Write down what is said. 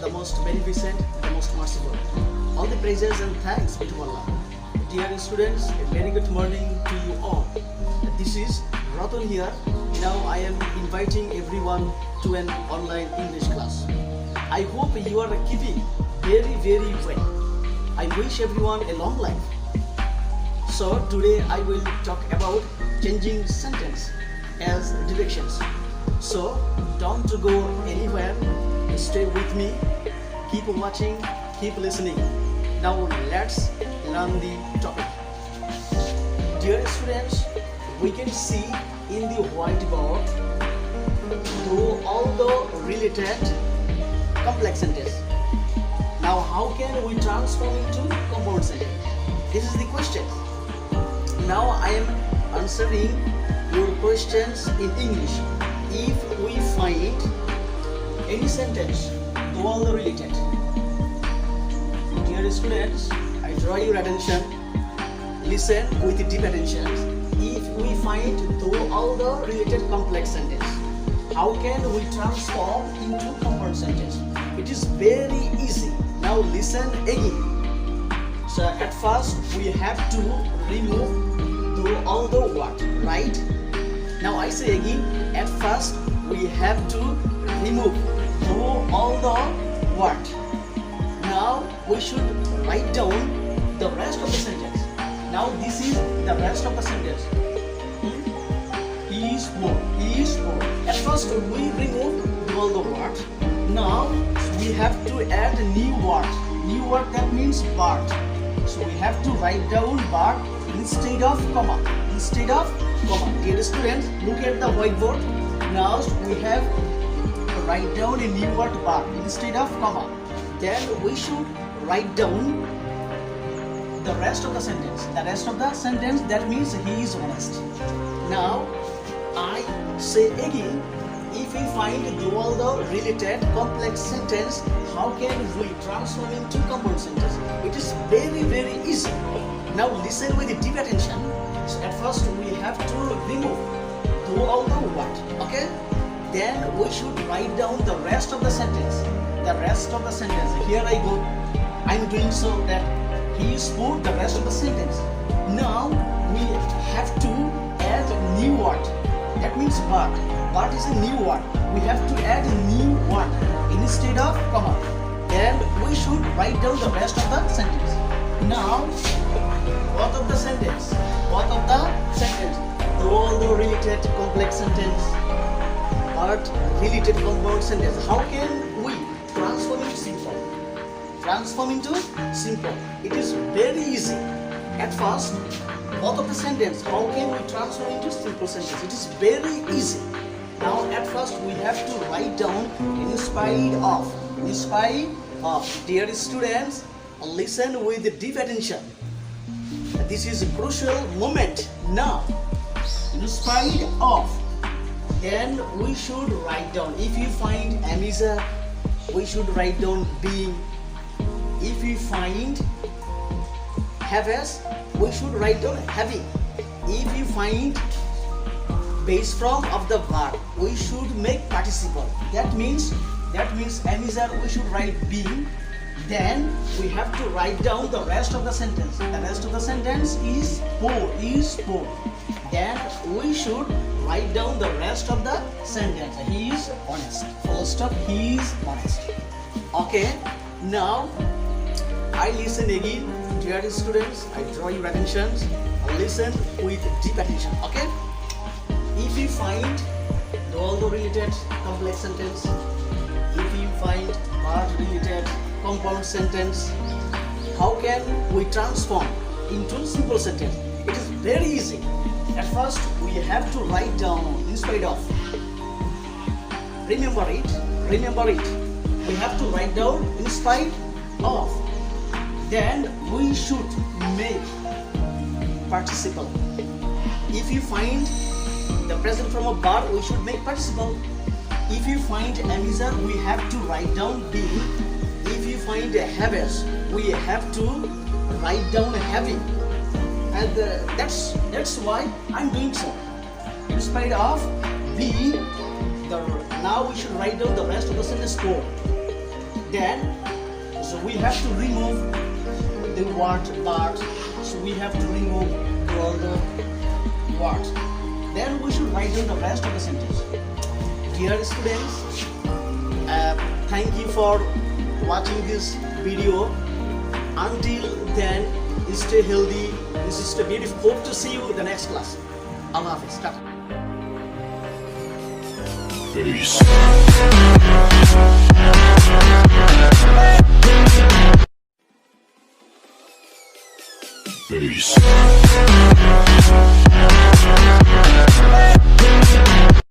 the most beneficent, the most merciful. All the praises and thanks be to Allah. Dear students, a very good morning to you all. This is Ratan here. Now I am inviting everyone to an online English class. I hope you are keeping very well. I wish everyone a long life. So today I will talk about changing sentence as directions. So don't go anywhere. Stay with me. Keep watching. Keep listening. Now let's learn the topic. Dear students, we can see in the whiteboard through all the related complex sentence. Now how can we transform into compound sentence? This is the question. Now I am answering your questions in English. If we find any sentence to all the related, dear students, I draw your attention. Listen with deep attention. If we find to all the related complex sentence, how can we transform into compound sentence? It is very easy. Now listen again. So at first we have to remove to all the word, right? Now I say again, at first we have to remove to all the word. Now we should write down the rest of the sentence. Now this is the rest of the sentence. He is poor. He is poor. At first we remove all the word. Now we have to add a new word. New word, that means bird. So we have to write down bird instead of comma. Instead of comma. Dear students, look at the whiteboard. Now we have to write down a new word bird instead of comma. Then we should write down the rest of the sentence. The rest of the sentence, that means he is honest. Now I say again, if we find all the related complex sentence, how can we transform into compound sentence? It is very easy. Now listen with deep attention. So at first we have to remove all the word, okay? Then we should write down the rest of the sentence. The rest of the sentence. Here I go. I'm doing so that he is poor, the rest of the sentence. Now we have to add a new word. That means but. But is a new word. We have to add a new word instead of comma. Then we should write down the rest of the sentence. Now, what of the sentence? What of the sentence? All the related complex sentence, but related compound sentence. How can we transform into simple? Transform into simple. It is very easy. At first, what of the sentence? How can we transform into simple sentence? It is very easy. Now at first we have to write down in spite of. In spite of. Dear students, listen with deep attention. This is a crucial moment now. In spite of. Then we should write down. If you find Amisa, we should write down being. If we find has, we should write down having. If you find base form of the verb, we should make participle. That means Amisa, we should write being. Then we have to write down the rest of the sentence. The rest of the sentence is poor. Is poor. Then we should write down the rest of the sentence. He is honest. Full stop. He is honest. Okay. Now I listen again. Dear students, I draw your attention. Listen with deep attention. Okay. If you find all the related complex sentence, if you find part related compound sentence, how can we transform into simple sentence? It is very easy. At first we have to write down in spite of. Remember it. We have to write down in spite of. Then we should make participle. If you find the present form of verb, we should make participle. If you find Amisa, we have to write down being. If you find habits, we have to write down having. And that's why I'm doing so. In spite of being, now we should write down the rest of the sentence poor. Then, so we have to remove the word but. So we have to remove all the words. Then we should write down the rest of the sentence. Dear students, thank you for watching this video. Until then, stay healthy, stay beautiful. Hope to see you in the next class. Allah Hafiz. Tata. Peace. Peace.